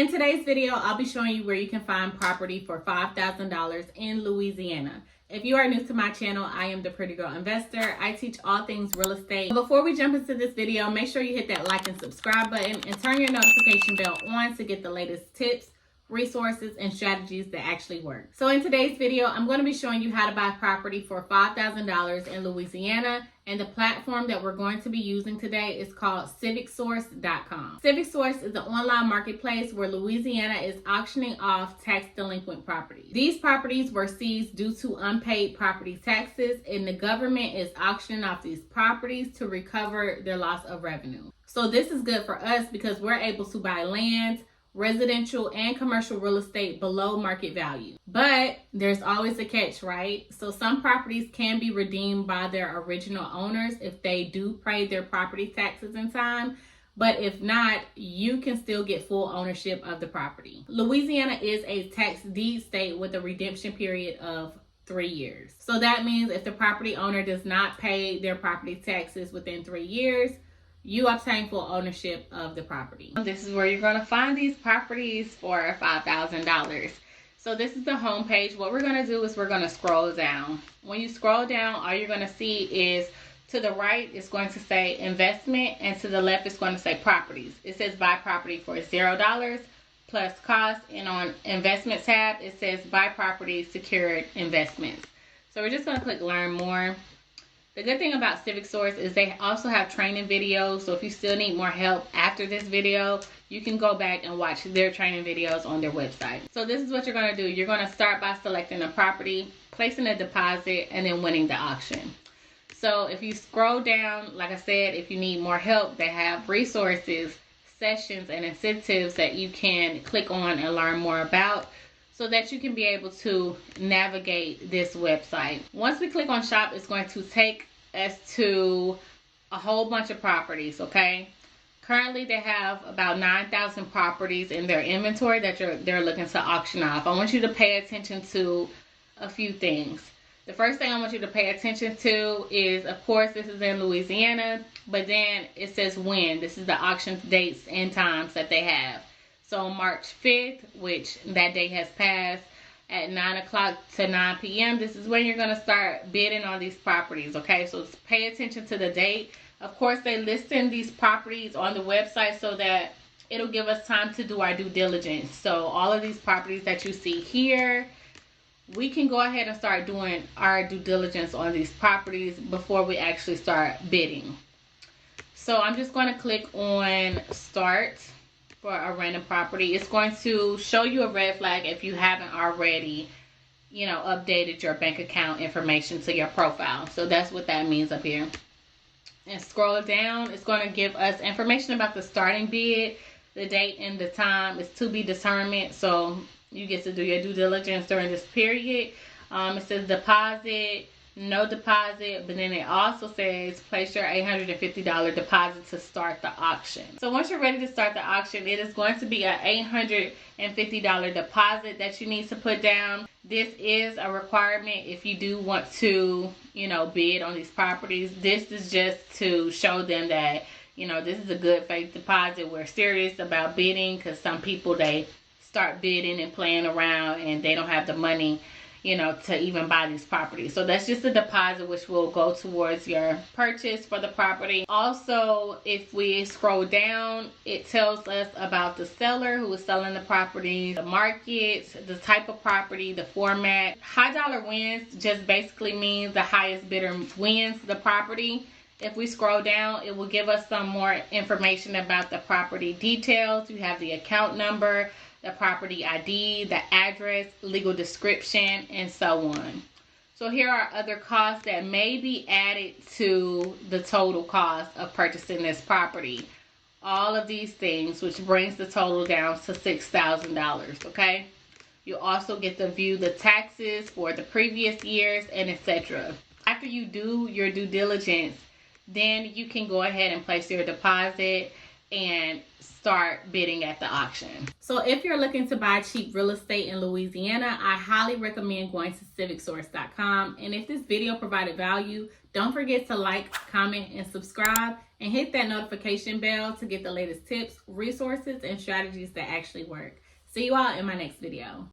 In today's video, I'll be showing you where you can find property for $5,000 in Louisiana. If you are new to my channel, I am the Pretty Girl Investor. I teach all things real estate. Before we jump into this video, make sure you hit that like and subscribe button and turn your notification bell on to get the latest tips, resources, and strategies that actually work. So in today's video, I'm going to be showing you how to buy property for $5,000 in Louisiana, and the platform that we're going to be using today is called CivicSource.com. CivicSource is an online marketplace where Louisiana is auctioning off tax delinquent properties. These properties were seized due to unpaid property taxes, and the government is auctioning off these properties to recover their loss of revenue. So this is good for us because we're able to buy land, residential and commercial real estate below market value. But there's always a catch, right? So some properties can be redeemed by their original owners if they do pay their property taxes in time. But if not, you can still get full ownership of the property. Louisiana is a tax deed state with a redemption period of 3 years. So that means if the property owner does not pay their property taxes within 3 years, you obtain full ownership of the property. This is where you're going to find these properties for $5,000. So this is the home page. What we're going to do is we're going to scroll down. When you scroll down, all you're going to see is to the right, it's going to say investment, and to the left, it's going to say properties. It says buy property for $0 plus cost, and on investment tab, it says buy property secured investments. So we're just going to click learn more. The good thing about CivicSource is they also have training videos, so if you still need more help after this video, you can go back and watch their training videos on their website. So this is what you're going to do. You're going to start by selecting a property, placing a deposit, and then winning the auction. So if you scroll down, like I said, if you need more help, they have resources, sessions, and incentives that you can click on and learn more about, so that you can be able to navigate this website. Once we click on shop, it's going to take us to a whole bunch of properties, okay? Currently, they have about 9,000 properties in their inventory that they're looking to auction off. I want you to pay attention to a few things. The first thing I want you to pay attention to is, of course, this is in Louisiana, but then it says when. This is the auction dates and times that they have. So March 5th, which that day has passed, at 9 o'clock to 9 p.m., this is when you're going to start bidding on these properties, okay? So pay attention to the date. Of course, they listing these properties on the website so that it'll give us time to do our due diligence. So all of these properties that you see here, we can go ahead and start doing our due diligence on these properties before we actually start bidding. So I'm just going to click on start for a random property. It's going to show you a red flag if you haven't already, updated your bank account information to your profile. So that's what that means up here. And scroll down, it's going to give us information about the starting bid, the date and the time is to be determined. So you get to do your due diligence during this period. It says deposit, no deposit, but then it also says place your $850 deposit to start the auction. So once you're ready to start the auction, it is going to be an $850 deposit that you need to put down. This is a requirement if you do want to, bid on these properties. This is just to show them that, this is a good faith deposit. We're serious about bidding, because some people, they start bidding and playing around and they don't have the money to even buy these properties. So that's just a deposit which will go towards your purchase for the property. Also, if we scroll down, it tells us about the seller who is selling the property, the market, the type of property, the format. High dollar wins just basically means the highest bidder wins the property. If we scroll down, it will give us some more information about the property details. You have the account number, the property ID, the address, legal description, and so on. So here are other costs that may be added to the total cost of purchasing this property. All of these things, which brings the total down to $6,000, okay? You also get to view the taxes for the previous years and etc. After you do your due diligence, then you can go ahead and place your deposit and start bidding at the auction. So if you're looking to buy cheap real estate in Louisiana, I highly recommend going to CivicSource.com. And if this video provided value, don't forget to like, comment, and subscribe. and hit that notification bell to get the latest tips, resources, and strategies that actually work. See you all in my next video.